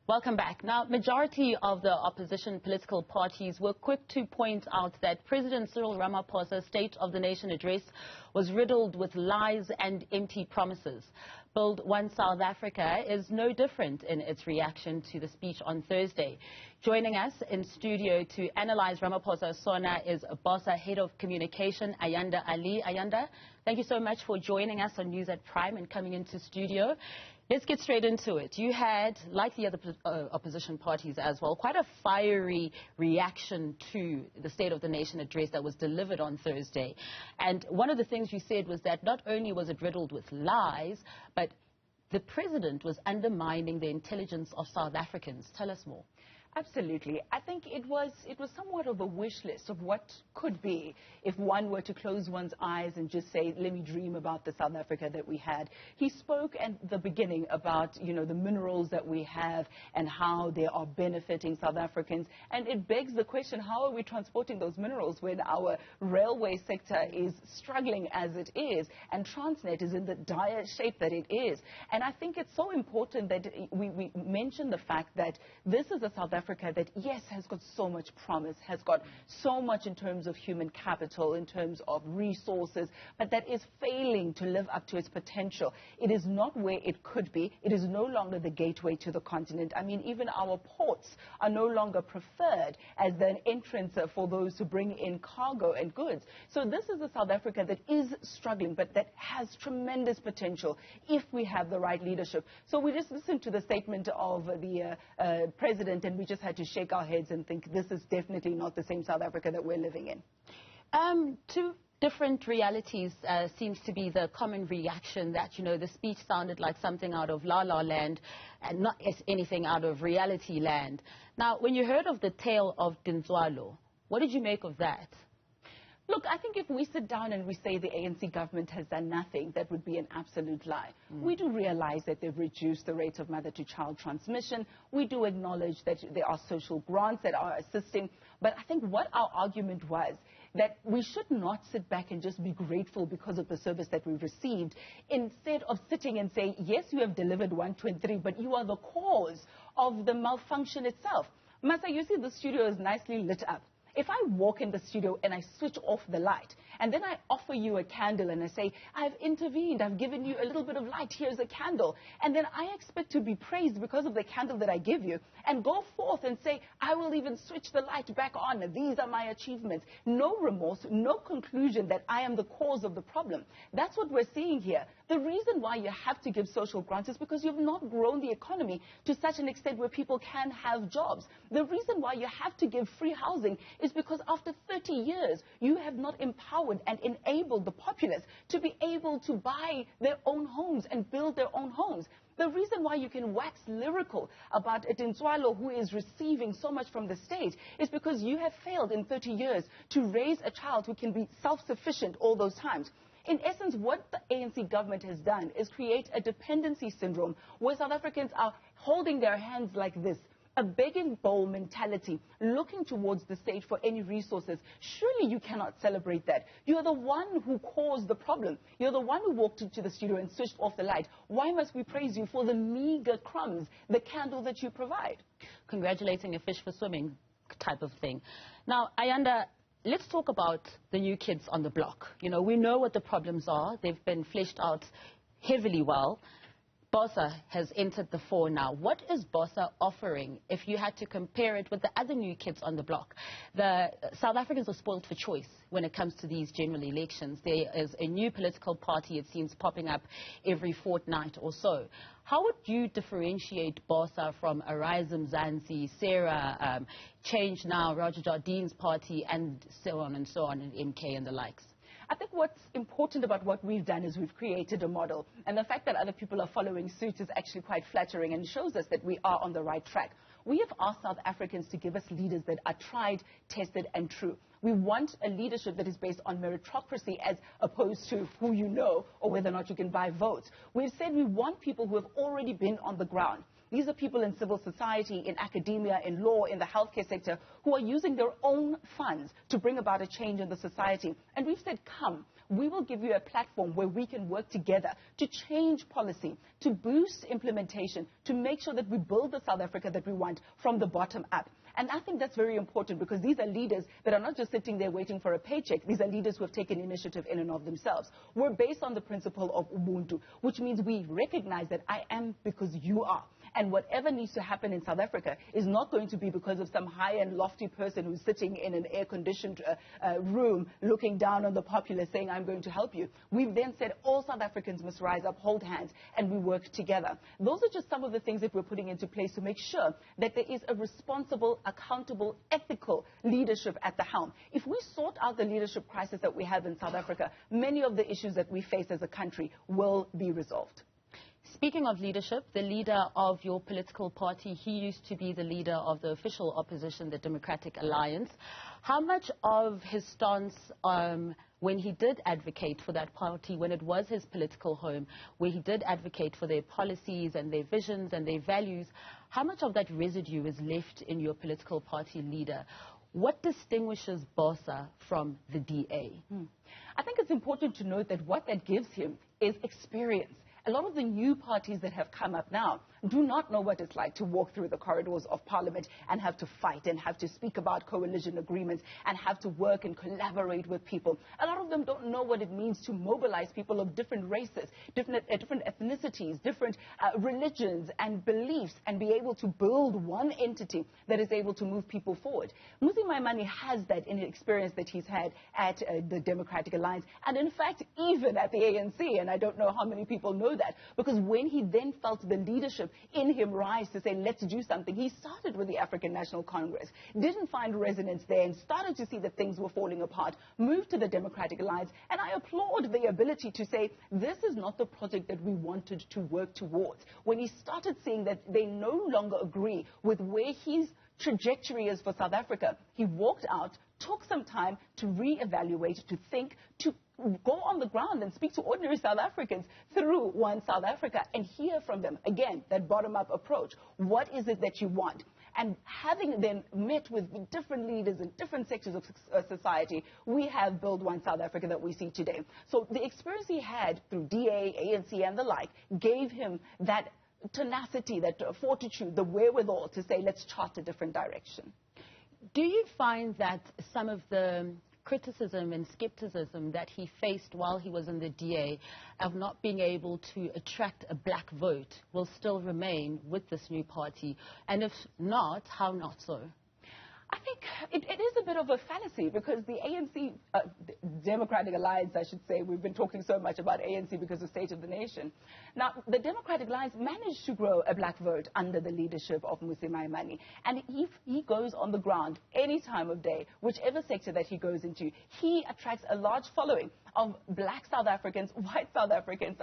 Welcome back. Now, majority of the opposition political parties were quick to point out that President Cyril Ramaphosa's State of the Nation address was riddled with lies and empty promises. Build One South Africa is no different in its reaction to the speech on Thursday. Joining us in studio to analyze Ramaphosa's Sona is Bosa Head of Communication, Ayanda Allie. Ayanda, thank you so much for joining us on News at Prime and coming into studio. Let's get straight into it. You had, like the other opposition parties as well, quite a fiery reaction to the State of the Nation address that was delivered on Thursday. And one of the things you said was that not only was it riddled with lies, but the president was undermining the intelligence of South Africans. Tell us more. Absolutely. I think it was somewhat of a wish list of what could be if one were to close one's eyes and just say, let me dream about the South Africa that we had. He spoke at the beginning about, the minerals that we have and how they are benefiting South Africans. And it begs the question, how are we transporting those minerals when our railway sector is struggling as it is and Transnet is in the dire shape that it is? And I think it's so important that we mention the fact that this is a South Africa that, yes, has got so much promise, has got so much in terms of human capital, in terms of resources, but that is failing to live up to its potential. It is not where it could be. It is no longer the gateway to the continent. I mean, even our ports are no longer preferred as an entrance for those who bring in cargo and goods. So this is a South Africa that is struggling, but that has tremendous potential if we have the right leadership. So we just listened to the statement of the president, and we just had to shake our heads and think this is definitely not the same South Africa that we're living in. Two different realities seems to be the common reaction that, the speech sounded like something out of La La Land and not anything out of reality land. Now, when you heard of the tale of Dintswalo, what did you make of that? Look, I think if we sit down and we say the ANC government has done nothing, that would be an absolute lie. We do realize that they've reduced the rate of mother-to-child transmission. We do acknowledge that there are social grants that are assisting. But I think what our argument was, that we should not sit back and just be grateful because of the service that we've received, instead of sitting and saying, yes, you have delivered 1, 2, and 3, but you are the cause of the malfunction itself. Masa, you see the studio is nicely lit up. If I walk in the studio and I switch off the light, and then I offer you a candle and I say, I've intervened, I've given you a little bit of light, here's a candle, and then I expect to be praised because of the candle that I give you, and go forth and say, I will even switch the light back on, these are my achievements. No remorse, no conclusion that I am the cause of the problem. That's what we're seeing here. The reason why you have to give social grants is because you've not grown the economy to such an extent where people can have jobs. The reason why you have to give free housing is because after 30 years, you have not empowered and enabled the populace to be able to buy their own homes and build their own homes. The reason why you can wax lyrical about a Dintswalo who is receiving so much from the state is because you have failed in 30 years to raise a child who can be self-sufficient all those times. In essence, what the ANC government has done is create a dependency syndrome where South Africans are holding their hands like this, a begging bowl mentality, looking towards the state for any resources. Surely you cannot celebrate that. You're the one who caused the problem. You're the one who walked into the studio and switched off the light. Why must we praise you for the meager crumbs, the candle that you provide? Congratulating a fish for swimming type of thing. Now, Ayanda, let's talk about the new kids on the block. We know what the problems are. They've been fleshed out heavily well. Bosa has entered the fore now. What is Bosa offering if you had to compare it with the other new kids on the block? The South Africans are spoiled for choice when it comes to these general elections. There is a new political party, it seems, popping up every fortnight or so. How would you differentiate Bosa from Arise Mzansi, Sarah, Change Now, Roger Jardine's party, and so on, and MK and the likes? I think what's important about what we've done is we've created a model. And the fact that other people are following suit is actually quite flattering and shows us that we are on the right track. We have asked South Africans to give us leaders that are tried, tested, and true. We want a leadership that is based on meritocracy as opposed to who you know or whether or not you can buy votes. We've said we want people who have already been on the ground. These are people in civil society, in academia, in law, in the healthcare sector, who are using their own funds to bring about a change in the society. And we've said, come, We will give you a platform where we can work together to change policy, to boost implementation, to make sure that we build the South Africa that we want from the bottom up. And I think that's very important because these are leaders that are not just sitting there waiting for a paycheck. These are leaders who have taken initiative in and of themselves. We're based on the principle of Ubuntu, which means we recognize that I am because you are. And whatever needs to happen in South Africa is not going to be because of some high and lofty person who's sitting in an air-conditioned room looking down on the populace saying, I'm going to help you. We've then said all South Africans must rise up, hold hands, and we work together. Those are just some of the things that we're putting into place to make sure that there is a responsible, accountable, ethical leadership at the helm. If we sort out the leadership crisis that we have in South Africa, many of the issues that we face as a country will be resolved. Speaking of leadership, the leader of your political party, he used to be the leader of the official opposition, the Democratic Alliance. How much of his stance when he did advocate for that party, when it was his political home, where he did advocate for their policies and their visions and their values, how much of that residue is left in your political party leader? What distinguishes Bosa from the DA? I think it's important to note that what that gives him is experience. A lot of the new parties that have come up now do not know what it's like to walk through the corridors of Parliament and have to fight and have to speak about coalition agreements and have to work and collaborate with people. A lot of them don't know what it means to mobilize people of different races, different ethnicities, different religions and beliefs, and be able to build one entity that is able to move people forward. Mmusi Maimane has that in the experience that he's had at the Democratic Alliance, and in fact even at the ANC, and I don't know how many people know that, because when he then felt the leadership in him rise to say, let's do something, he started with the African National Congress, didn't find resonance there, and started to see that things were falling apart, moved to the Democratic Alliance, and I applaud the ability to say, this is not the project that we wanted to work towards. When he started seeing that they no longer agree with where his trajectory is for South Africa, he walked out, took some time to reevaluate, to think, to go on the ground and speak to ordinary South Africans through One South Africa and hear from them. Again, that bottom-up approach. What is it that you want? And having then met with different leaders in different sectors of society, we have built One South Africa that we see today. So the experience he had through DA, ANC, and the like gave him that tenacity, that fortitude, the wherewithal to say, let's chart a different direction. Do you find that some of the criticism and skepticism that he faced while he was in the DA of not being able to attract a black vote will still remain with this new party? And if not, how not so? I think it is a bit of a fallacy because the ANC, Democratic Alliance, I should say, we've been talking so much about ANC because of State of the Nation. Now, the Democratic Alliance managed to grow a black vote under the leadership of Mmusi Maimane. And if he goes on the ground any time of day, whichever sector that he goes into, he attracts a large following of black South Africans, white South Africans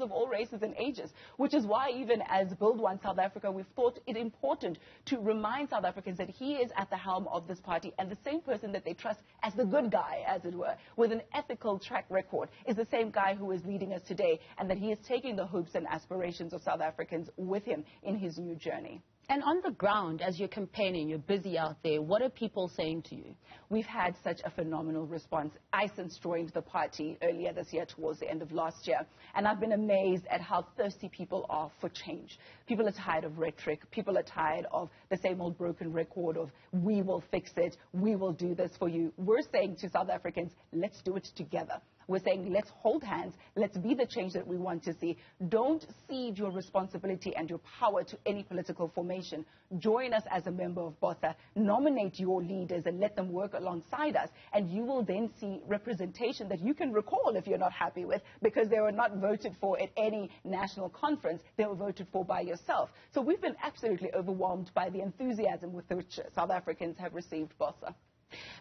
of all races and ages, which is why even as Build One South Africa, we've thought it important to remind South Africans that he is at the helm of this party, and the same person that they trust as the good guy, as it were, with an ethical track record, is the same guy who is leading us today, and that he is taking the hopes and aspirations of South Africans with him in his new journey. And on the ground, as you're campaigning, you're busy out there, what are people saying to you? We've had such a phenomenal response. I since joined the party earlier this year towards the end of last year, and I've been amazed at how thirsty people are for change. People are tired of rhetoric. People are tired of the same old broken record of we will fix it, we will do this for you. We're saying to South Africans, let's do it together. We're saying, let's hold hands. Let's be the change that we want to see. Don't cede your responsibility and your power to any political formation. Join us as a member of Bosa. Nominate your leaders and let them work alongside us. And you will then see representation that you can recall if you're not happy with, because they were not voted for at any national conference. They were voted for by yourself. So we've been absolutely overwhelmed by the enthusiasm with which South Africans have received Bosa.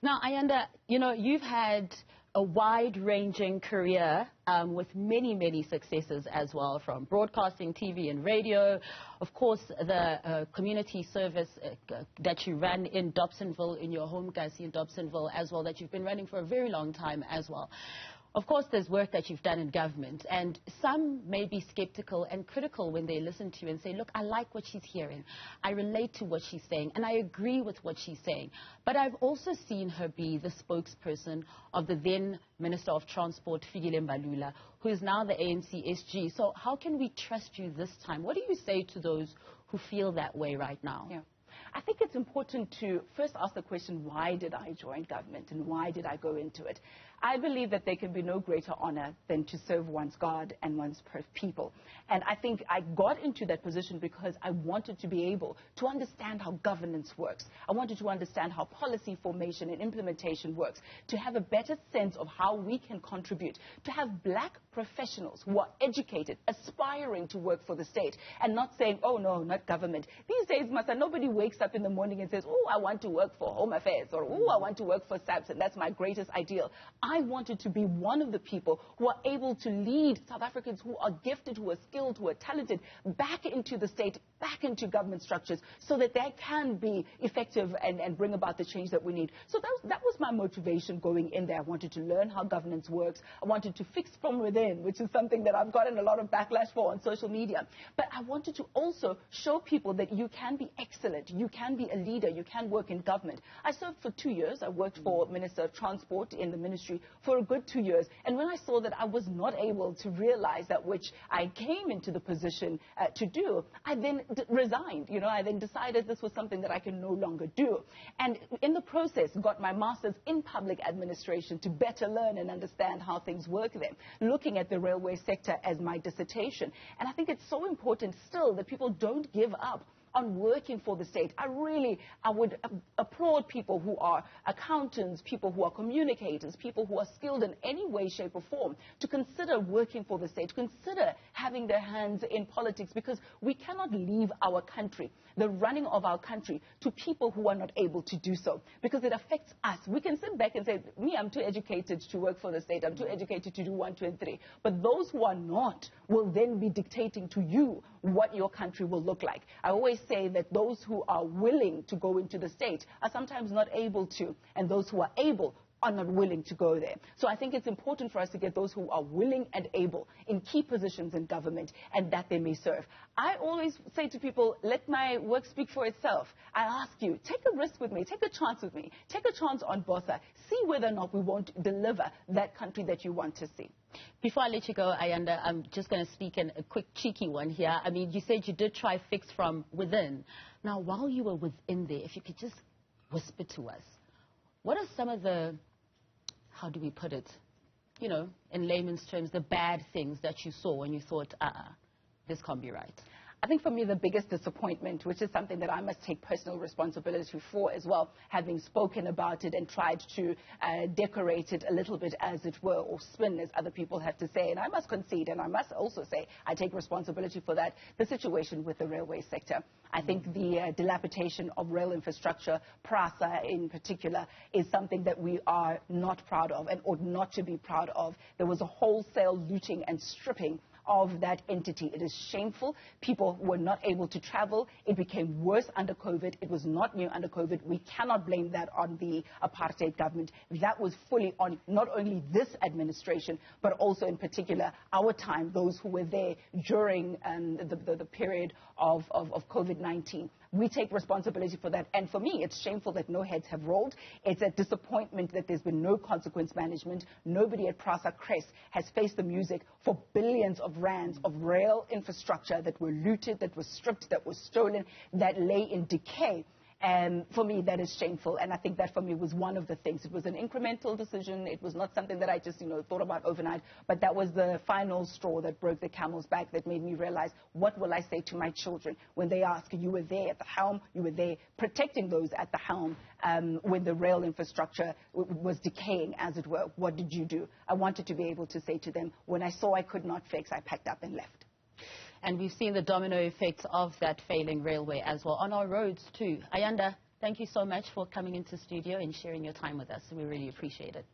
Now, Ayanda, you know, you've had a wide-ranging career with many, many successes as well, from broadcasting, TV and radio. Of course, the community service that you ran in Dobsonville, in your home, Gussie, in Dobsonville as well, that you've been running for a very long time as well. Of course, there's work that you've done in government, and some may be skeptical and critical when they listen to you and say, look, I like what she's hearing. I relate to what she's saying, and I agree with what she's saying. But I've also seen her be the spokesperson of the then Minister of Transport, Fikile Mbalula, who is now the ANC SG. So how can we trust you this time? What do you say to those who feel that way right now? Yeah. I think it's important to first ask the question, why did I join government and why did I go into it? I believe that there can be no greater honor than to serve one's God and one's people. And I think I got into that position because I wanted to be able to understand how governance works. I wanted to understand how policy formation and implementation works, to have a better sense of how we can contribute, to have black professionals who are educated, aspiring to work for the state, and not saying, oh no, not government. These days, Masa, nobody wakes up in the morning and says, oh, I want to work for Home Affairs, or oh, I want to work for SAPS, and that's my greatest ideal. I wanted to be one of the people who are able to lead South Africans who are gifted, who are skilled, who are talented, back into the state, back into government structures, so that they can be effective and bring about the change that we need. So that was my motivation going in there. I wanted to learn how governance works. I wanted to fix from within, which is something that I've gotten a lot of backlash for on social media. But I wanted to also show people that you can be excellent, you can be a leader, you can work in government. I served for 2 years. I worked for Minister of Transport in the ministry for a good 2 years. And when I saw that I was not able to realize that which I came into the position to do, I then resigned. You know, I then decided this was something that I can no longer do. And in the process, got my master's in public administration to better learn and understand how things work there, looking at the railway sector as my dissertation. And I think it's so important still that people don't give up on working for the state. I would applaud people who are accountants, people who are communicators, people who are skilled in any way, shape or form, to consider working for the state, to consider having their hands in politics, because we cannot leave our country, the running of our country, to people who are not able to do so, because it affects us. We can sit back and say, me, I'm too educated to work for the state, I'm too educated to do 1, 2 and 3. But those who are not will then be dictating to you what your country will look like. I always say that those who are willing to go into the state are sometimes not able to, and those who are able are not willing to go there. So I think it's important for us to get those who are willing and able in key positions in government, and that they may serve. I always say to people, let my work speak for itself. I ask you, take a risk with me, take a chance with me, take a chance on Bosa, see whether or not we won't deliver that country that you want to see. Before I let you go, Ayanda, I'm just going to sneak in a quick cheeky one here. I mean, you said you did try fix from within. Now, while you were within there, if you could just whisper to us, what are some of the, how do we put it, you know, in layman's terms, the bad things that you saw when you thought, this can't be right? I think for me the biggest disappointment, which is something that I must take personal responsibility for as well, having spoken about it and tried to decorate it a little bit, as it were, or spin, as other people have to say. And I must concede, and I must also say I take responsibility for that, the situation with the railway sector. I think the dilapidation of rail infrastructure, PRASA in particular, is something that we are not proud of and ought not to be proud of. There was a wholesale looting and stripping of that entity. It is shameful. People were not able to travel. It became worse under COVID. It was not new under COVID. We cannot blame that on the apartheid government. That was fully on not only this administration, but also in particular our time, those who were there during the period of COVID-19. We take responsibility for that. And for me, it's shameful that no heads have rolled. It's a disappointment that there's been no consequence management. Nobody at PRASA Crest has faced the music for billions of rands of rail infrastructure that were looted, that was stripped, that was stolen, that lay in decay. And for me, that is shameful. And I think that for me was one of the things. It was an incremental decision. It was not something that I just, thought about overnight. But that was the final straw that broke the camel's back, that made me realize, what will I say to my children when they ask, you were there at the helm, you were there protecting those at the helm when the rail infrastructure was decaying, as it were. What did you do? I wanted to be able to say to them, when I saw I could not fix, I packed up and left. And we've seen the domino effects of that failing railway as well on our roads too. Ayanda, thank you so much for coming into studio and sharing your time with us. We really appreciate it.